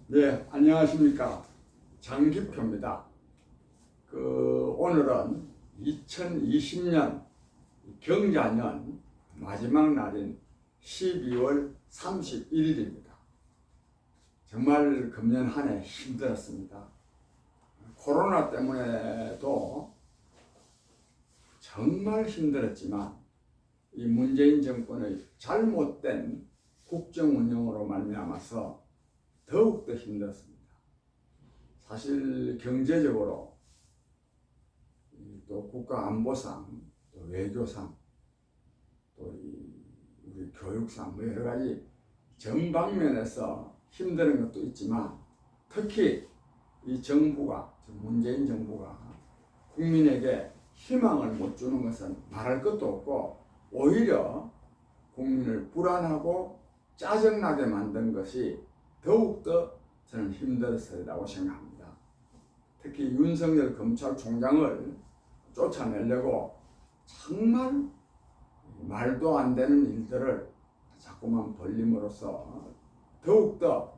네, 안녕하십니까. 장기표입니다. 오늘은 2020년 경자년 마지막 날인 12월 31일입니다. 정말 금년 한 해 힘들었습니다. 코로나 때문에도 정말 힘들었지만 이 문재인 정권의 잘못된 국정 운영으로 말미암아서 더욱더 힘들었습니다. 사실 경제적으로 또 국가안보상, 또 외교상, 또 우리 교육상 뭐 여러 가지 전방면에서 힘든 것도 있지만 특히 이 정부가, 문재인 정부가 국민에게 희망을 못 주는 것은 말할 것도 없고 오히려 국민을 불안하고 짜증나게 만든 것이 더욱더 저는 힘들었으리라고 생각합니다. 특히 윤석열 검찰총장을 쫓아내려고 정말 말도 안 되는 일들을 자꾸만 벌림으로써 더욱더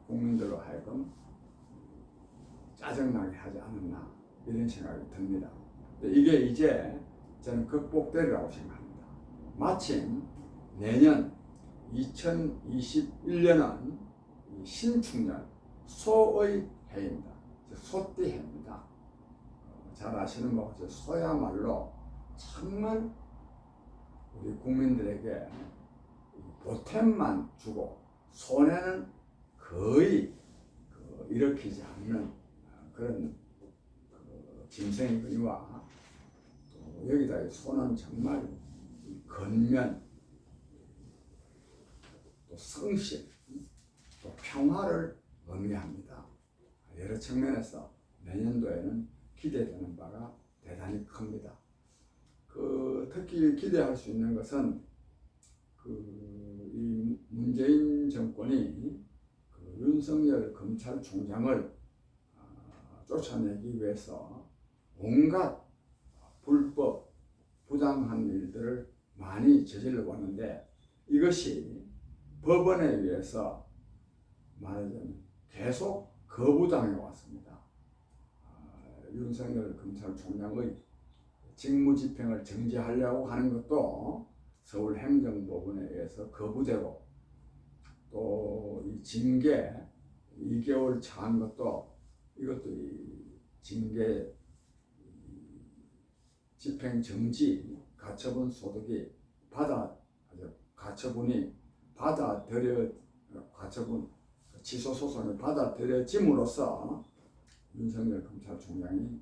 국민들로 하여금 짜증나게 하지 않았나 이런 생각이 듭니다. 이게 이제 저는 극복되리라고 생각합니다. 마침 내년 2021년은 신축년 소의 해입니다. 소띠 해입니다. 잘 아시는 것같이 소야말로 정말 우리 국민들에게 보탬만 주고 손해는 거의 일으키지 않는 그런 짐승이거니와 또 여기다 소는 정말 건면 또 성실 또 평화를 의미합니다. 여러 측면에서 내년도에는 기대되는 바가 대단히 큽니다. 특히 기대할 수 있는 것은 이 문재인 정권이 윤석열 검찰총장을 쫓아내기 위해서 온갖 불법 부당한 일들을 많이 저질러 왔는데 이것이 법원에 의해서 말하자면 계속 거부당해 왔습니다. 윤석열 검찰총장의 직무집행을 정지하려고 하는 것도 서울행정법원에 의해서 거부되고 또 이 징계 2개월 차한 것도 이것도 이 징계 집행 정지 가처분 소득이 가처분이 가처분 취소 소송이 받아들여짐으로써 윤석열 검찰총장이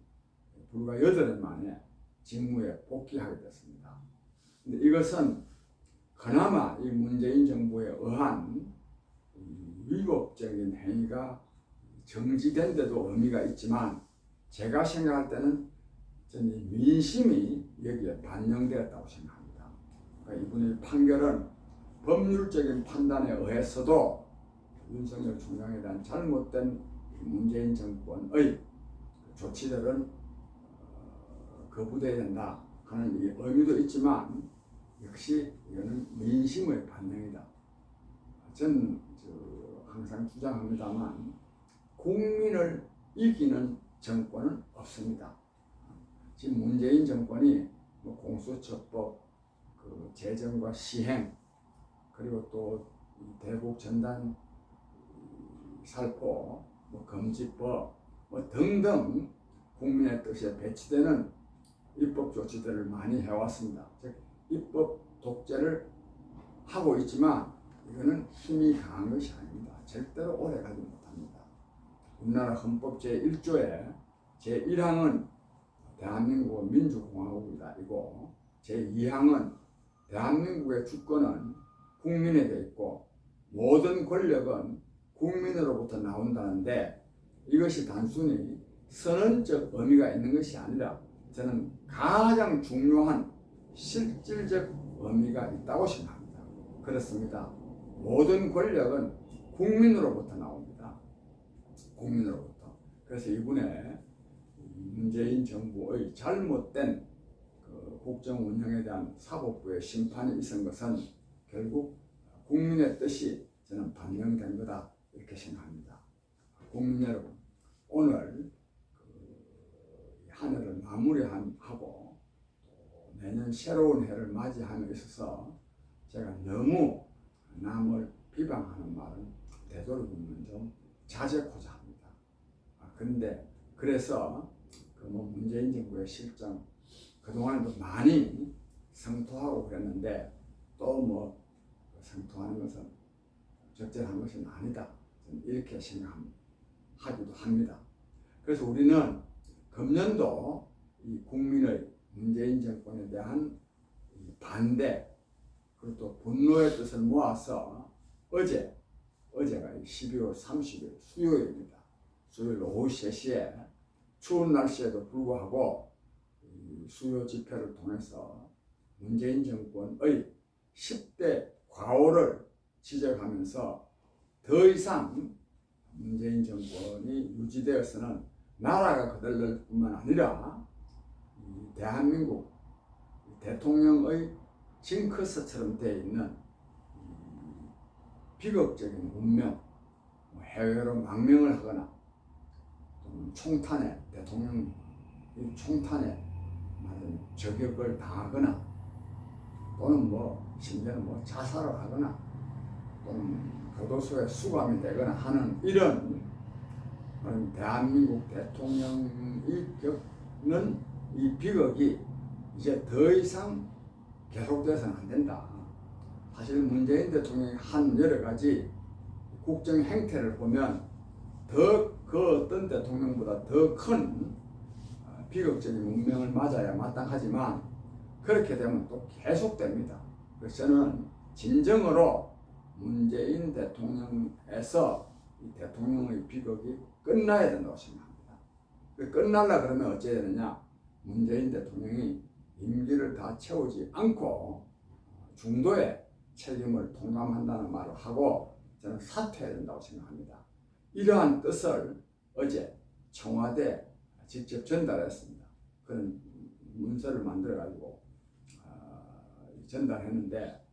불과 8일 만에 직무에 복귀하게 됐습니다. 근데 이것은 그나마 이 문재인 정부에 의한 위법적인 행위가 정지된 데도 의미가 있지만 제가 생각할 때는 저는 민심이 여기에 반영되었다고 생각합니다. 그러니까 이분의 판결은 법률적인 판단에 의해서도 윤석열 총장에 대한 잘못된 문재인 정권의 조치들은 거부돼야 된다 하는 의미도 있지만 역시 이거는 민심의 반영이다. 저는 항상 주장합니다만 국민을 이기는 정권은 없습니다. 지금 문재인 정권이 공수처법, 재정과 시행, 그리고 또 대북 전단 살포, 금지법 등등 국민의 뜻에 배치되는 입법 조치들을 많이 해왔습니다. 즉 입법 독재를 하고 있지만 이거는 힘이 강한 것이 아닙니다. 절대로 오래가지 못합니다. 우리나라 헌법 제1조의 제1항은 대한민국은 민주공화국이고 제2항은 대한민국의 주권은 국민에게 있고 모든 권력은 국민으로부터 나온다는데 이것이 단순히 선언적 의미가 있는 것이 아니라 저는 가장 중요한 실질적 의미가 있다고 생각합니다. 그렇습니다. 모든 권력은 국민으로부터 나옵니다. 국민으로부터. 그래서 이번에 문재인 정부의 잘못된 국정 운영에 대한 사법부의 심판이 있은 것은 결국 국민의 뜻이 저는 반영된 거다 이렇게 생각합니다. 국민 여러분, 오늘 한 해를 마무리하고 내년 새로운 해를 맞이함에 있어서 제가 너무 남을 비방하는 말은 되도록이면 좀 자제코자 합니다. 그런데 그래서 문재인 정부의 실정 그동안도 많이 성토하고 그랬는데 또 성토하는 것은 적절한 것은 아니다, 이렇게 생각하기도 합니다. 그래서 우리는 금년도 이 국민의 문재인 정권에 대한 반대 그리고 또 분노의 뜻을 모아서 어제가 12월 30일 수요일입니다. 수요일 오후 3시에 추운 날씨에도 불구하고 수요 집회를 통해서 문재인 정권의 10대 과오를 지적하면서 더 이상 문재인 정권이 유지되어서는 나라가 거들릴 뿐만 아니라 대한민국 대통령의 징크스처럼 되어 있는 비극적인 운명, 해외로 망명을 하거나 총탄에 대통령 총탄에 저격을 당하거나 또는 심지어는 자살을 하거나 또는 교도소에 수감이 되거나 하는 이런 대한민국 대통령이 겪는 이 비극이 이제 더 이상 계속돼서는 안 된다. 사실 문재인 대통령이 한 여러 가지 국정 행태를 보면 그 어떤 대통령보다 더 큰 비극적인 운명을 맞아야 마땅하지만 그렇게 되면 또 계속됩니다. 그래서 저는 진정으로 문재인 대통령에서 이 대통령의 비극이 끝나야 된다고 생각합니다. 끝날라 그러면 어찌해야 되느냐? 문재인 대통령이 임기를 다 채우지 않고 중도에 책임을 통감한다는 말을 하고 저는 사퇴해야 된다고 생각합니다. 이러한 뜻을 어제 청와대에 직접 전달했습니다. 그런 문서를 만들어가지고 전달했는데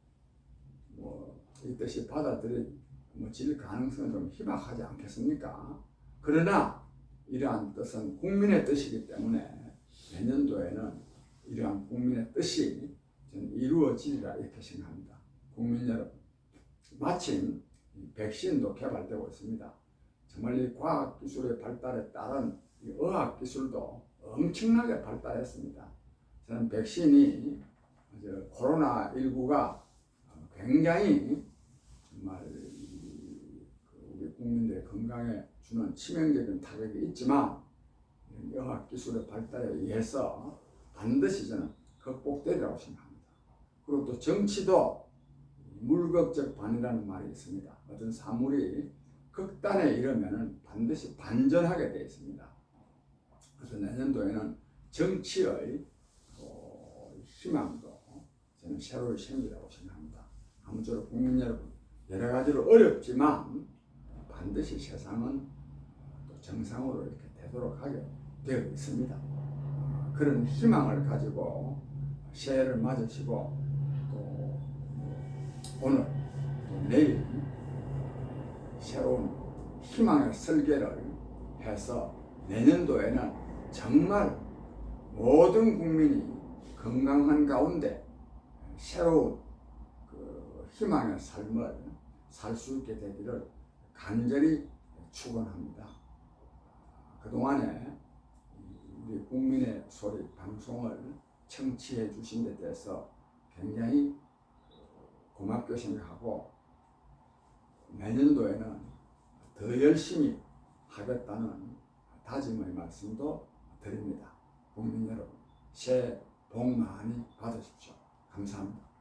이 뜻이 받아들여질 가능성은 좀 희박하지 않겠습니까? 그러나 이러한 뜻은 국민의 뜻이기 때문에 내년도에는 이러한 국민의 뜻이 저는 이루어지리라 이렇게 생각합니다. 국민 여러분, 마침 백신도 개발되고 있습니다. 정말 이 과학기술의 발달에 따른 이 의학기술도 엄청나게 발달했습니다. 저는 백신이 코로나19가 굉장히 정말 우리 국민들의 건강에 주는 치명적인 타격이 있지만 의학기술의 발달에 의해서 반드시 저는 극복되리라고 생각합니다. 그리고 또 정치도 물극적 반이라는 말이 있습니다. 어떤 사물이 극단에 이르면 반드시 반전하게 되어 있습니다. 그래서 내년도에는 정치의 희망도 저는 새로이 생기라고 생각합니다. 아무쪼록 국민 여러분, 여러 가지로 어렵지만 반드시 세상은 또 정상으로 이렇게 되도록 하게 되어 있습니다. 그런 희망을 가지고 새해를 맞으시고 또 오늘 또 내일 새로운 희망의 설계를 해서 내년도에는 정말 모든 국민이 건강한 가운데 새로운 희망의 삶을 살 수 있게 되기를 간절히 축원합니다. 그동안에 우리 국민의 소리 방송을 청취해 주신 데 대해서 굉장히 고맙게 생각하고 내년도에는 더 열심히 하겠다는 다짐의 말씀도 드립니다. 국민 여러분, 새해 복 많이 받으십시오. 감사합니다.